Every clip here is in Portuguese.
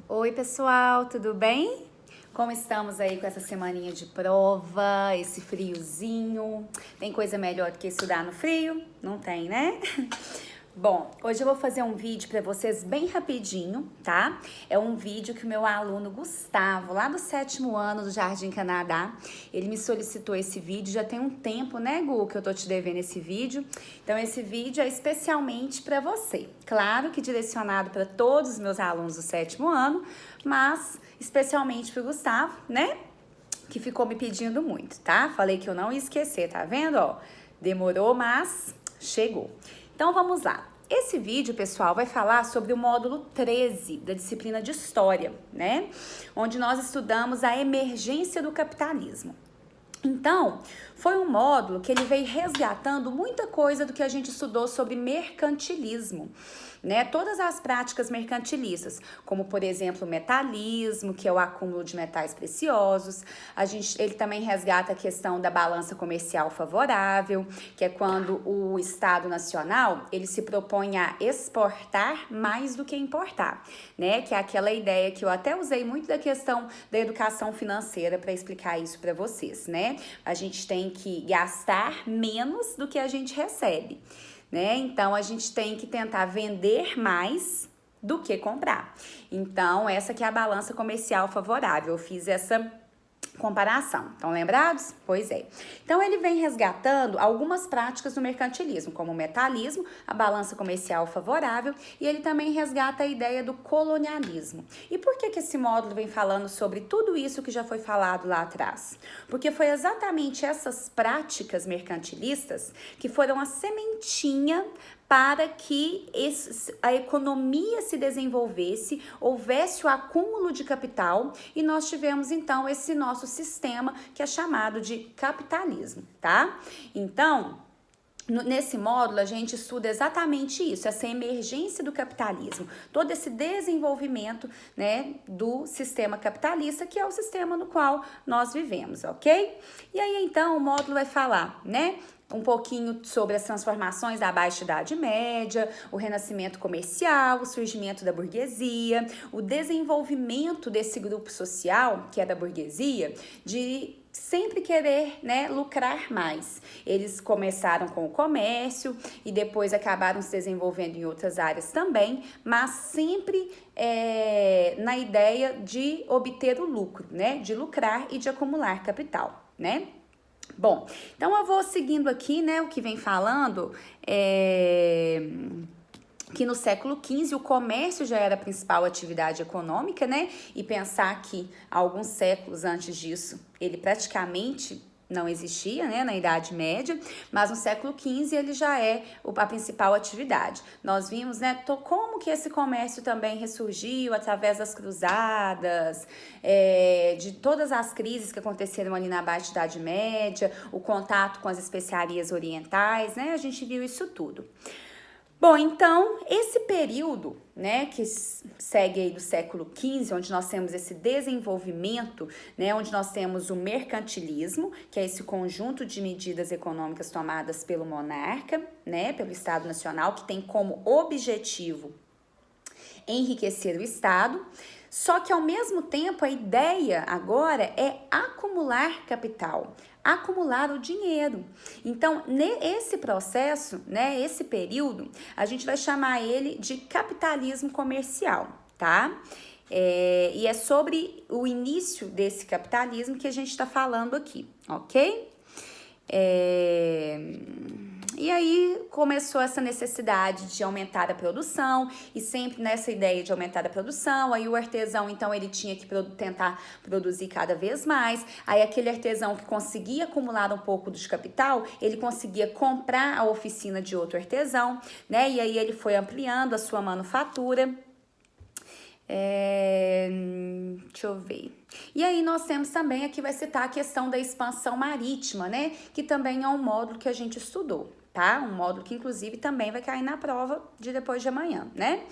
Oi, pessoal, tudo bem? Como estamos aí com essa semaninha de prova, esse friozinho? Tem coisa melhor do que estudar no frio? Não tem, né? Bom, hoje eu vou fazer um vídeo para vocês bem rapidinho, tá? É um vídeo que o meu aluno Gustavo, lá do 7º ano do Jardim Canadá, ele me solicitou esse vídeo, já tem um tempo, né, Gu, que eu tô te devendo esse vídeo. Então, esse vídeo é especialmente para você. Claro que direcionado para todos os meus alunos do 7º ano, mas especialmente para o Gustavo, né? Que ficou me pedindo muito, tá? Falei que eu não ia esquecer, tá vendo, ó? Demorou, mas chegou. Então, vamos lá. Esse vídeo, pessoal, vai falar sobre o módulo 13 da disciplina de História, né? Onde nós estudamos a emergência do capitalismo. Então, foi um módulo que ele veio resgatando muita coisa do que a gente estudou sobre mercantilismo, né? Todas as práticas mercantilistas, como por exemplo o metalismo, que é o acúmulo de metais preciosos. Ele também resgata a questão da balança comercial favorável, que é quando o Estado Nacional ele se propõe a exportar mais do que importar, né? Que é aquela ideia que eu até usei muito da questão da educação financeira para explicar isso para vocês, né? A gente tem que gastar menos do que a gente recebe, né? Então, a gente tem que tentar vender mais do que comprar. Então, essa que é a balança comercial favorável. Eu fiz essa comparação. Estão lembrados? Pois é. Então, ele vem resgatando algumas práticas do mercantilismo, como o metalismo, a balança comercial favorável, e ele também resgata a ideia do colonialismo. E por que esse módulo vem falando sobre tudo isso que já foi falado lá atrás? Porque foi exatamente essas práticas mercantilistas que foram a sementinha para que a economia se desenvolvesse, houvesse o acúmulo de capital e nós tivemos então esse nosso sistema que é chamado de capitalismo, tá? Então, nesse módulo, a gente estuda exatamente isso, essa emergência do capitalismo, todo esse desenvolvimento, né, do sistema capitalista, que é o sistema no qual nós vivemos, ok? E aí, então, o módulo vai falar, né, um pouquinho sobre as transformações da Baixa Idade Média, o renascimento comercial, o surgimento da burguesia, o desenvolvimento desse grupo social, que é da burguesia, de sempre querer, né, lucrar mais. Eles começaram com o comércio e depois acabaram se desenvolvendo em outras áreas também, mas sempre na ideia de obter o lucro, né, de lucrar e de acumular capital, né? Bom, então eu vou seguindo aqui, né, o que vem falando que no século XV o comércio já era a principal atividade econômica, né, e pensar que alguns séculos antes disso ele praticamente não existia, né, na Idade Média, mas no século XV ele já é a principal atividade. Nós vimos, né, como que esse comércio também ressurgiu através das cruzadas, de todas as crises que aconteceram ali na Baixa Idade Média, o contato com as especiarias orientais, né, a gente viu isso tudo. Bom, então, esse período, né, que segue aí do século XV, onde nós temos esse desenvolvimento, né, onde nós temos o mercantilismo, que é esse conjunto de medidas econômicas tomadas pelo monarca, né, pelo Estado Nacional, que tem como objetivo enriquecer o Estado. Só que, ao mesmo tempo, a ideia agora é acumular capital, acumular o dinheiro. Então, nesse processo, né, esse período, a gente vai chamar ele de capitalismo comercial, tá? E é sobre o início desse capitalismo que a gente está falando aqui, ok? E aí começou essa necessidade de aumentar a produção e sempre nessa ideia de aumentar a produção, aí o artesão então ele tinha que tentar produzir cada vez mais, aí aquele artesão que conseguia acumular um pouco de capital, ele conseguia comprar a oficina de outro artesão, né, e aí ele foi ampliando a sua manufatura. Deixa eu ver. E aí nós temos também, aqui vai citar a questão da expansão marítima, né? Que também é um módulo que a gente estudou, tá? Um módulo que inclusive também vai cair na prova de depois de amanhã, né?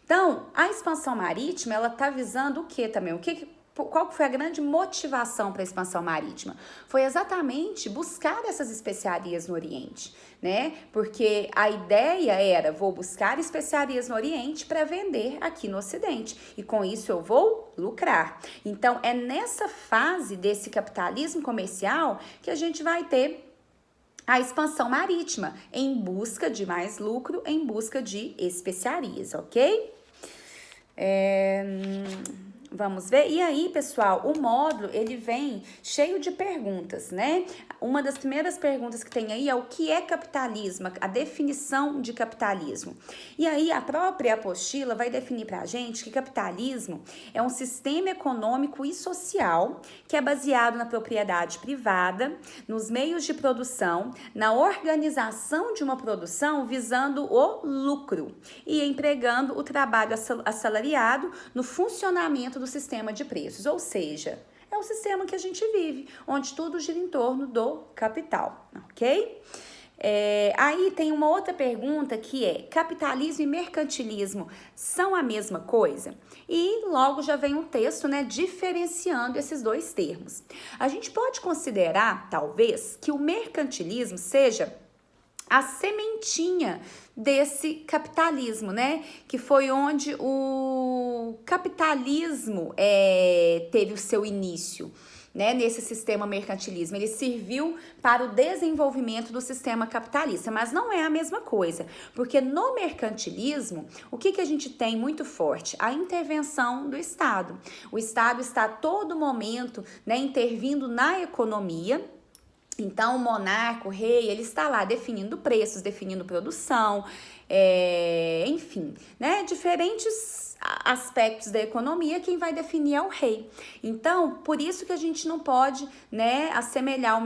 Então, a expansão marítima, ela tá visando o que também? O que qual foi a grande motivação para a expansão marítima? Foi exatamente buscar essas especiarias no Oriente, né? Porque a ideia era, vou buscar especiarias no Oriente para vender aqui no Ocidente e com isso eu vou lucrar. Então é nessa fase desse capitalismo comercial que a gente vai ter a expansão marítima, em busca de mais lucro, em busca de especiarias, ok? Vamos ver? E aí, pessoal, o módulo, ele vem cheio de perguntas, né? Uma das primeiras perguntas que tem aí é o que é capitalismo, a definição de capitalismo. E aí, a própria apostila vai definir pra gente que capitalismo é um sistema econômico e social que é baseado na propriedade privada, nos meios de produção, na organização de uma produção visando o lucro e empregando o trabalho assalariado no funcionamento do sistema de preços, ou seja, é o sistema que a gente vive, onde tudo gira em torno do capital, ok? Aí tem uma outra pergunta que é: capitalismo e mercantilismo são a mesma coisa? E logo já vem um texto, né, diferenciando esses dois termos. A gente pode considerar, talvez, que o mercantilismo seja a sementinha desse capitalismo, né? Que foi onde o capitalismo teve o seu início, né? Nesse sistema mercantilismo. Ele serviu para o desenvolvimento do sistema capitalista, mas não é a mesma coisa, porque no mercantilismo, o que a gente tem muito forte? A intervenção do Estado. O Estado está a todo momento, né, intervindo na economia. Então, o monarca, o rei, ele está lá definindo preços, definindo produção, enfim, né? Diferentes aspectos da economia, quem vai definir é o rei. Então, por isso que a gente não pode, né, assemelhar,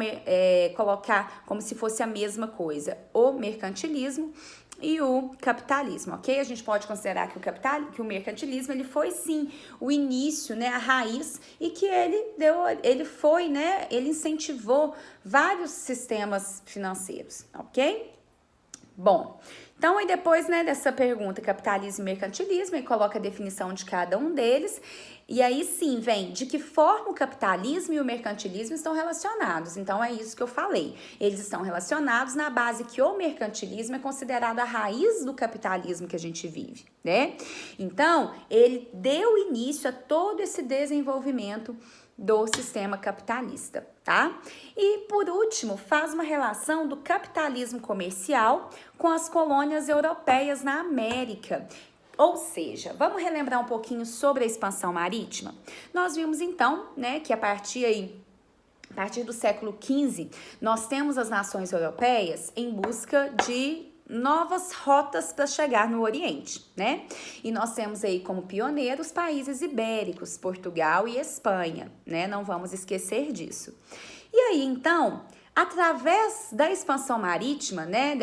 colocar como se fosse a mesma coisa, o mercantilismo e o capitalismo, ok? A gente pode considerar que o mercantilismo, ele foi sim o início, né, a raiz, e que ele incentivou vários sistemas financeiros, ok? Bom, então aí depois, né, dessa pergunta, capitalismo e mercantilismo, ele coloca a definição de cada um deles, e aí sim vem de que forma o capitalismo e o mercantilismo estão relacionados. Então é isso que eu falei, eles estão relacionados na base que o mercantilismo é considerado a raiz do capitalismo que a gente vive, né? Então ele deu início a todo esse desenvolvimento do sistema capitalista, tá? E por último, faz uma relação do capitalismo comercial com as colônias europeias na América. Ou seja, vamos relembrar um pouquinho sobre a expansão marítima? Nós vimos então, né, que a partir do século XV, nós temos as nações europeias em busca de novas rotas para chegar no Oriente, né? E nós temos aí como pioneiros países ibéricos, Portugal e Espanha, né? Não vamos esquecer disso. E aí, então, através da expansão marítima, né,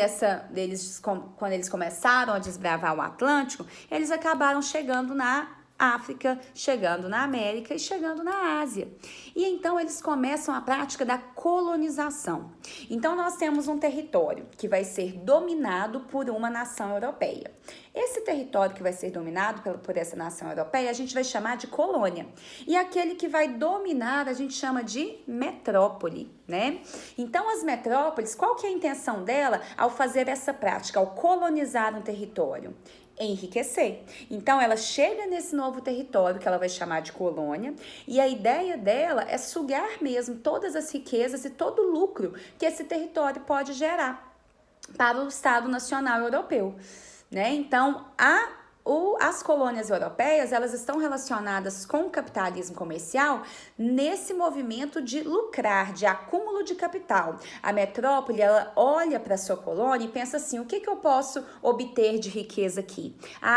quando eles começaram a desbravar o Atlântico, eles acabaram chegando na África, chegando na América e chegando na Ásia. E então eles começam a prática da colonização. Então nós temos um território que vai ser dominado por uma nação europeia. Esse território que vai ser dominado por essa nação europeia, a gente vai chamar de colônia. E aquele que vai dominar, a gente chama de metrópole, né? Então as metrópoles, qual que é a intenção dela ao fazer essa prática, ao colonizar um território? Enriquecer. Então ela chega nesse novo território que ela vai chamar de colônia, e a ideia dela é sugar mesmo todas as riquezas e todo o lucro que esse território pode gerar para o Estado Nacional Europeu, né? Então as colônias europeias, elas estão relacionadas com o capitalismo comercial nesse movimento de lucrar, de acúmulo de capital. A metrópole, ela olha para a sua colônia e pensa assim, o que eu posso obter de riqueza aqui?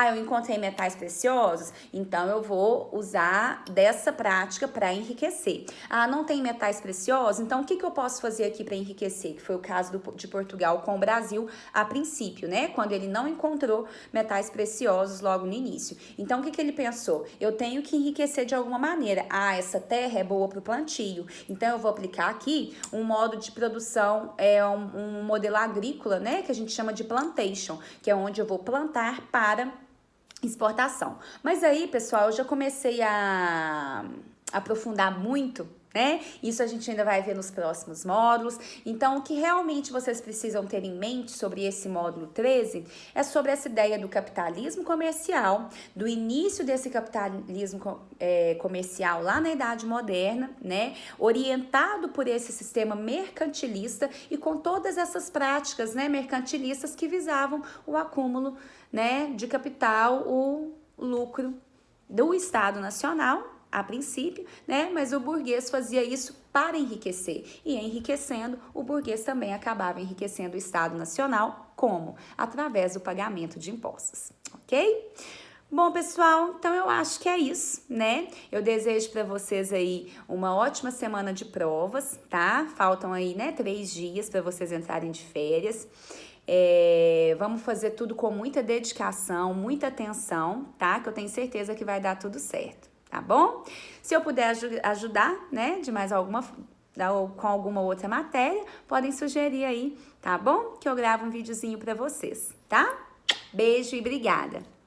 Eu encontrei metais preciosos, então eu vou usar dessa prática para enriquecer. Não tem metais preciosos, então o que eu posso fazer aqui para enriquecer? Que foi o caso de Portugal com o Brasil a princípio, né? Quando ele não encontrou metais preciosos logo no início. Então, o que ele pensou? Eu tenho que enriquecer de alguma maneira. Essa terra é boa para o plantio. Então, eu vou aplicar aqui um modo de produção, um modelo agrícola, né? Que a gente chama de plantation, que é onde eu vou plantar para exportação. Mas aí, pessoal, eu já comecei a aprofundar muito, né? Isso a gente ainda vai ver nos próximos módulos. Então, o que realmente vocês precisam ter em mente sobre esse módulo 13 é sobre essa ideia do capitalismo comercial, do início desse capitalismo comercial lá na Idade Moderna, né? Orientado por esse sistema mercantilista e com todas essas práticas, né, mercantilistas que visavam o acúmulo, né, de capital, o lucro do Estado Nacional, a princípio, né? Mas o burguês fazia isso para enriquecer. E enriquecendo, o burguês também acabava enriquecendo o Estado Nacional. Como? Através do pagamento de impostos, ok? Bom, pessoal, então eu acho que é isso, né? Eu desejo para vocês aí uma ótima semana de provas, tá? Faltam aí, né, 3 dias para vocês entrarem de férias. Vamos fazer tudo com muita dedicação, muita atenção, tá? Que eu tenho certeza que vai dar tudo certo. Tá bom? Se eu puder ajudar, né, de mais alguma, ou com alguma outra matéria, podem sugerir aí, tá bom? Que eu gravo um videozinho pra vocês, tá? Beijo e obrigada!